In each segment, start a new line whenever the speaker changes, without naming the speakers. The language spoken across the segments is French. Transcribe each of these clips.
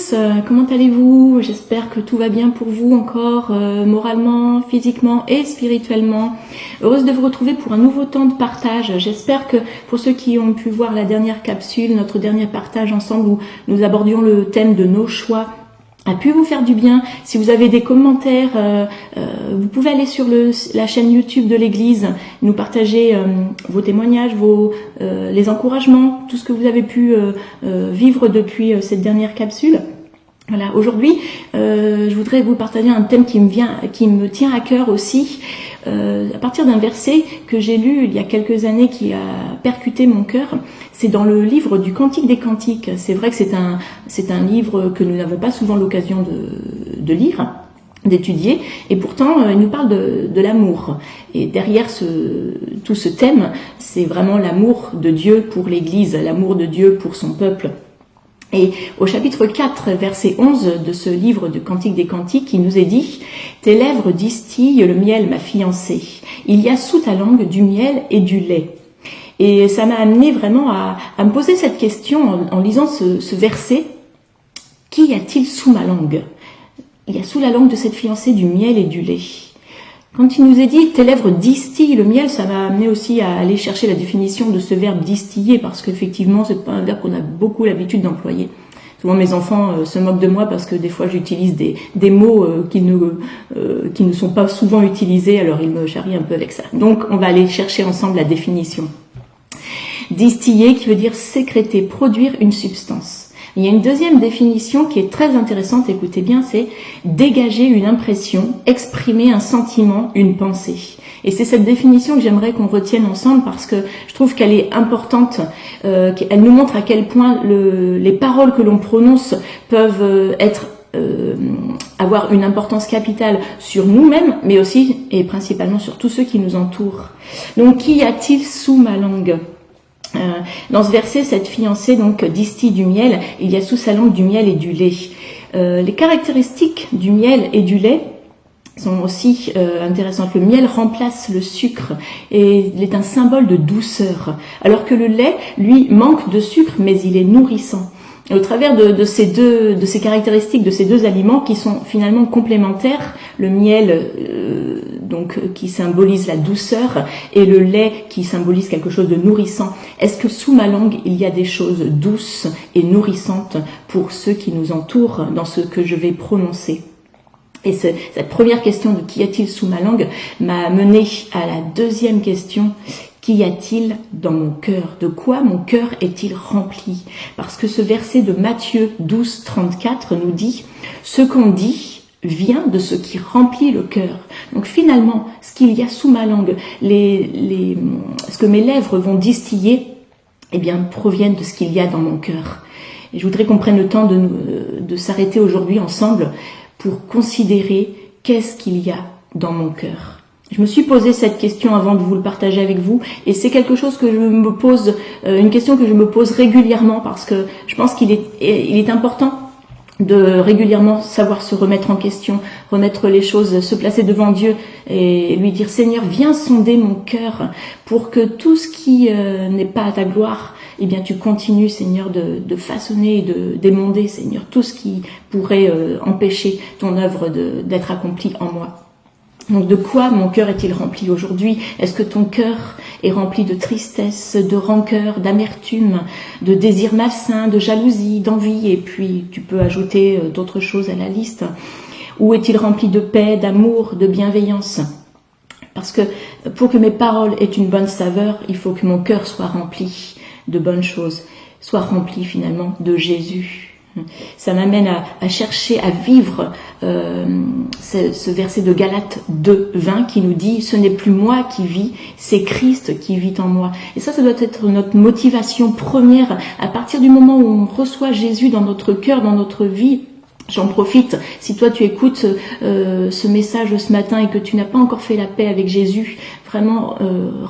tous, comment allez-vous? J'espère que tout va bien pour vous encore, moralement, physiquement et spirituellement. Heureuse de vous retrouver pour un nouveau temps de partage. J'espère que pour ceux qui ont pu voir la dernière capsule, notre dernier partage ensemble où nous abordions le thème de nos choix, a pu vous faire du bien. Si vous avez des commentaires, vous pouvez aller sur la chaîne YouTube de l'Église, nous partager vos témoignages, les encouragements, tout ce que vous avez pu vivre depuis cette dernière capsule. Voilà, aujourd'hui, je voudrais vous partager un thème qui me tient à cœur aussi, à partir d'un verset que j'ai lu il y a quelques années qui a percuté mon cœur. C'est dans le livre du Cantique des Cantiques. C'est vrai que c'est un livre que nous n'avons pas souvent l'occasion de lire, d'étudier, et pourtant il nous parle de l'amour. Et derrière tout ce thème, c'est vraiment l'amour de Dieu pour l'Église, l'amour de Dieu pour son peuple. Et au chapitre 4, verset 11 de ce livre du Cantique des Cantiques, il nous est dit « Tes lèvres distillent le miel, ma fiancée. Il y a sous ta langue du miel et du lait. » Et ça m'a amené vraiment à me poser cette question en lisant ce verset. Qu'y a-t-il sous ma langue? Il y a sous la langue de cette fiancée du miel et du lait. Quand il nous est dit « tes lèvres distillent le miel », ça m'a amené aussi à aller chercher la définition de ce verbe « distiller » parce qu'effectivement, c'est pas un verbe qu'on a beaucoup l'habitude d'employer. Souvent, mes enfants se moquent de moi parce que des fois, j'utilise des mots qui ne sont pas souvent utilisés, alors ils me charrient un peu avec ça. Donc, on va aller chercher ensemble la définition. Distiller, qui veut dire sécréter, produire une substance. Il y a une deuxième définition qui est très intéressante, écoutez bien, c'est dégager une impression, exprimer un sentiment, une pensée. Et c'est cette définition que j'aimerais qu'on retienne ensemble parce que je trouve qu'elle est importante, elle nous montre à quel point les paroles que l'on prononce peuvent avoir une importance capitale sur nous-mêmes, mais aussi et principalement sur tous ceux qui nous entourent. Donc, qu'y a-t-il sous ma langue ? Dans ce verset, cette fiancée donc distille du miel, il y a sous sa langue du miel et du lait. Les caractéristiques du miel et du lait sont aussi intéressantes. Le miel remplace le sucre et il est un symbole de douceur, alors que le lait, lui, manque de sucre, mais il est nourrissant. Et au travers de ces caractéristiques, de ces deux aliments qui sont finalement complémentaires, le miel qui symbolise la douceur et le lait qui symbolise quelque chose de nourrissant. Est-ce que sous ma langue, il y a des choses douces et nourrissantes pour ceux qui nous entourent dans ce que je vais prononcer? Et cette première question de qu'y a-t-il sous ma langue m'a mené à la deuxième question. Qu'y a-t-il dans mon cœur? De quoi mon cœur est-il rempli? Parce que ce verset de Matthieu 12, 34 nous dit « Ce qu'on dit vient de ce qui remplit le cœur. » Donc finalement, ce qu'il y a sous ma langue, ce que mes lèvres vont distiller, eh bien, proviennent de ce qu'il y a dans mon cœur. Et je voudrais qu'on prenne le temps de s'arrêter aujourd'hui ensemble pour considérer qu'est-ce qu'il y a dans mon cœur. Je me suis posé cette question avant de vous le partager avec vous et c'est quelque chose que je me pose, une question que je me pose régulièrement parce que je pense qu'il est important de régulièrement savoir se remettre en question, remettre les choses, se placer devant Dieu et lui dire Seigneur, viens sonder mon cœur pour que tout ce qui n'est pas à ta gloire, eh bien tu continues Seigneur de façonner et d'émonder Seigneur tout ce qui pourrait empêcher ton œuvre d'être accomplie en moi. Donc de quoi mon cœur est-il rempli aujourd'hui? Est-ce que ton cœur est rempli de tristesse, de rancœur, d'amertume, de désir malsain, de jalousie, d'envie? Et puis tu peux ajouter d'autres choses à la liste. Ou est-il rempli de paix, d'amour, de bienveillance? Parce que pour que mes paroles aient une bonne saveur, il faut que mon cœur soit rempli de bonnes choses, soit rempli finalement de Jésus. Ça m'amène à chercher à vivre ce verset de Galates 2, 20 qui nous dit « Ce n'est plus moi qui vis, c'est Christ qui vit en moi ». Et ça doit être notre motivation première à partir du moment où on reçoit Jésus dans notre cœur, dans notre vie. J'en profite, si toi tu écoutes ce message ce matin et que tu n'as pas encore fait la paix avec Jésus, vraiment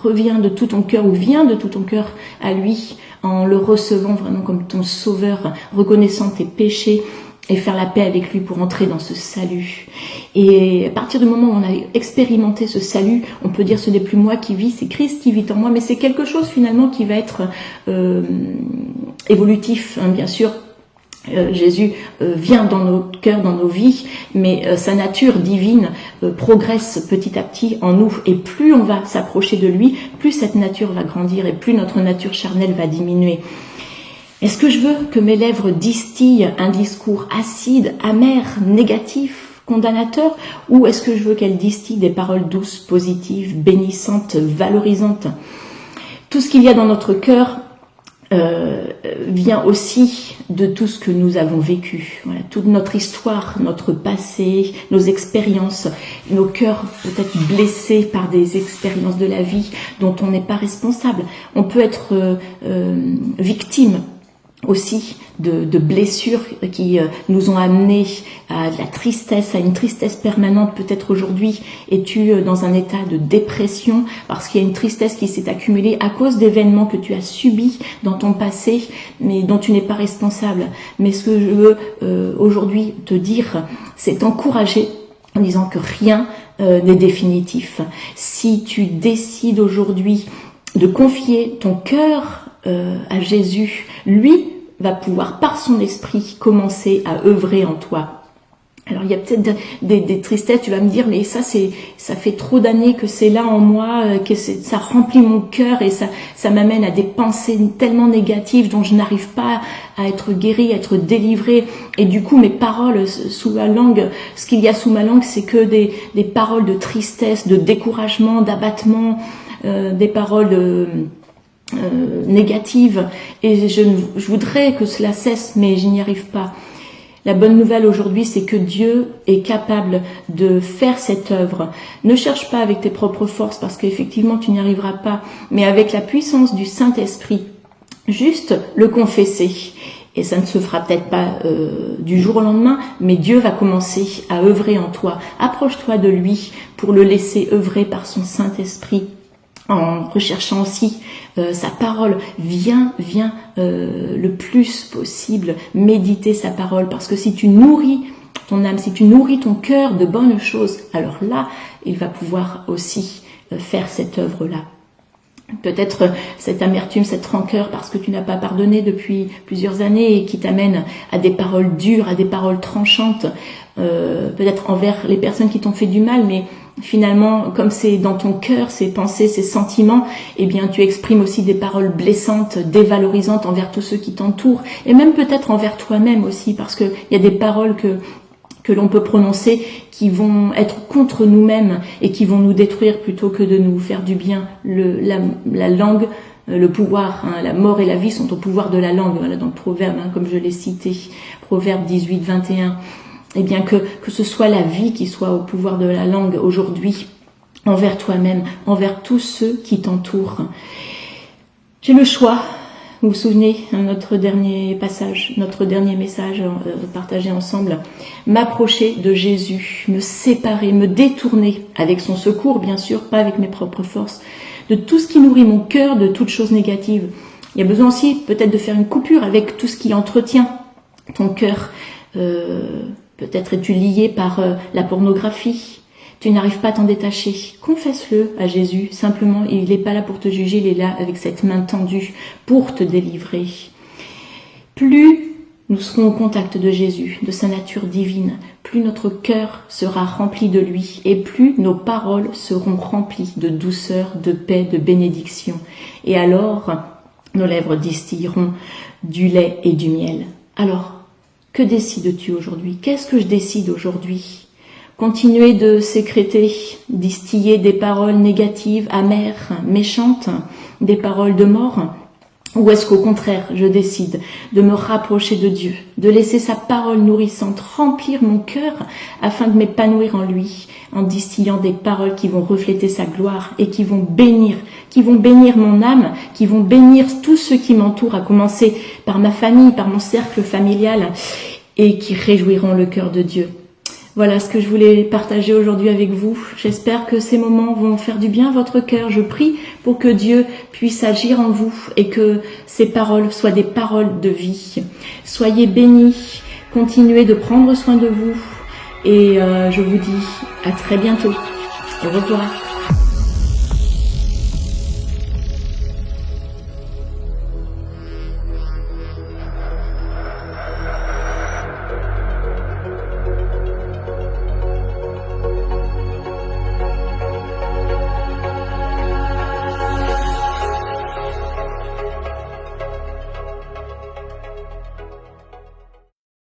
reviens de tout ton cœur ou viens de tout ton cœur à lui en le recevant vraiment comme ton sauveur, reconnaissant tes péchés et faire la paix avec lui pour entrer dans ce salut. Et à partir du moment où on a expérimenté ce salut, on peut dire ce n'est plus moi qui vis, c'est Christ qui vit en moi, mais c'est quelque chose finalement qui va être évolutif, hein, bien sûr. Jésus vient dans nos cœurs, dans nos vies, mais sa nature divine progresse petit à petit en nous. Et plus on va s'approcher de lui, plus cette nature va grandir et plus notre nature charnelle va diminuer. Est-ce que je veux que mes lèvres distillent un discours acide, amer, négatif, condamnateur, ou est-ce que je veux qu'elles distillent des paroles douces, positives, bénissantes, valorisantes? Tout ce qu'il y a dans notre cœur vient aussi de tout ce que nous avons vécu. Voilà, toute notre histoire, notre passé, nos expériences, nos cœurs peut-être blessés par des expériences de la vie dont on n'est pas responsable. On peut être victime aussi de blessures qui nous ont amenés à de la tristesse, à une tristesse permanente. Peut-être aujourd'hui es-tu dans un état de dépression parce qu'il y a une tristesse qui s'est accumulée à cause d'événements que tu as subis dans ton passé mais dont tu n'es pas responsable. Mais ce que je veux aujourd'hui te dire, c'est t'encourager en disant que rien n'est définitif. Si tu décides aujourd'hui de confier ton cœur à Jésus, lui va pouvoir par son esprit commencer à œuvrer en toi. Alors il y a peut-être des tristesses, tu vas me dire mais ça fait trop d'années que c'est là en moi, que ça remplit mon cœur et ça m'amène à des pensées tellement négatives dont je n'arrive pas à être guérie, à être délivrée, et du coup mes paroles sous la langue, ce qu'il y a sous ma langue, c'est que des paroles de tristesse, de découragement, d'abattement, des paroles négative, et je voudrais que cela cesse, mais je n'y arrive pas. La bonne nouvelle aujourd'hui, c'est que Dieu est capable de faire cette œuvre. Ne cherche pas avec tes propres forces, parce qu'effectivement tu n'y arriveras pas, mais avec la puissance du Saint-Esprit, juste le confesser. Et ça ne se fera peut-être pas du jour au lendemain, mais Dieu va commencer à œuvrer en toi. Approche-toi de lui pour le laisser œuvrer par son Saint-Esprit. En recherchant aussi sa parole, viens le plus possible méditer sa parole, parce que si tu nourris ton âme, si tu nourris ton cœur de bonnes choses, alors là, il va pouvoir aussi faire cette œuvre-là. Peut-être cette amertume, cette rancœur parce que tu n'as pas pardonné depuis plusieurs années et qui t'amène à des paroles dures, à des paroles tranchantes, peut-être envers les personnes qui t'ont fait du mal, mais finalement, comme c'est dans ton cœur, ces pensées, ces sentiments, eh bien, tu exprimes aussi des paroles blessantes, dévalorisantes envers tous ceux qui t'entourent, et même peut-être envers toi-même aussi, parce que il y a des paroles que l'on peut prononcer qui vont être contre nous-mêmes et qui vont nous détruire plutôt que de nous faire du bien. La langue, le pouvoir, la mort et la vie sont au pouvoir de la langue, voilà, dans le proverbe, comme je l'ai cité, proverbe 18, 21. Eh bien que ce soit la vie qui soit au pouvoir de la langue aujourd'hui, envers toi-même, envers tous ceux qui t'entourent. J'ai le choix, vous vous souvenez, notre dernier passage, notre dernier message partagé ensemble, m'approcher de Jésus, me séparer, me détourner, avec son secours bien sûr, pas avec mes propres forces, de tout ce qui nourrit mon cœur, de toutes choses négatives. Il y a besoin aussi peut-être de faire une coupure avec tout ce qui entretient ton cœur. Peut-être es-tu lié par la pornographie, tu n'arrives pas à t'en détacher. Confesse-le à Jésus, simplement, il n'est pas là pour te juger, il est là avec cette main tendue pour te délivrer. Plus nous serons au contact de Jésus, de sa nature divine, plus notre cœur sera rempli de lui et plus nos paroles seront remplies de douceur, de paix, de bénédiction. Et alors, nos lèvres distilleront du lait et du miel. Alors, que décides-tu aujourd'hui? Qu'est-ce que je décide aujourd'hui? Continuer de sécréter, distiller des paroles négatives, amères, méchantes, des paroles de mort? Ou est-ce qu'au contraire, je décide de me rapprocher de Dieu, de laisser sa parole nourrissante remplir mon cœur afin de m'épanouir en lui, en distillant des paroles qui vont refléter sa gloire et qui vont bénir mon âme, qui vont bénir tous ceux qui m'entourent, à commencer par ma famille, par mon cercle familial, et qui réjouiront le cœur de Dieu. Voilà ce que je voulais partager aujourd'hui avec vous. J'espère que ces moments vont faire du bien à votre cœur. Je prie pour que Dieu puisse agir en vous et que ces paroles soient des paroles de vie. Soyez bénis, continuez de prendre soin de vous et je vous dis à très bientôt. Au revoir.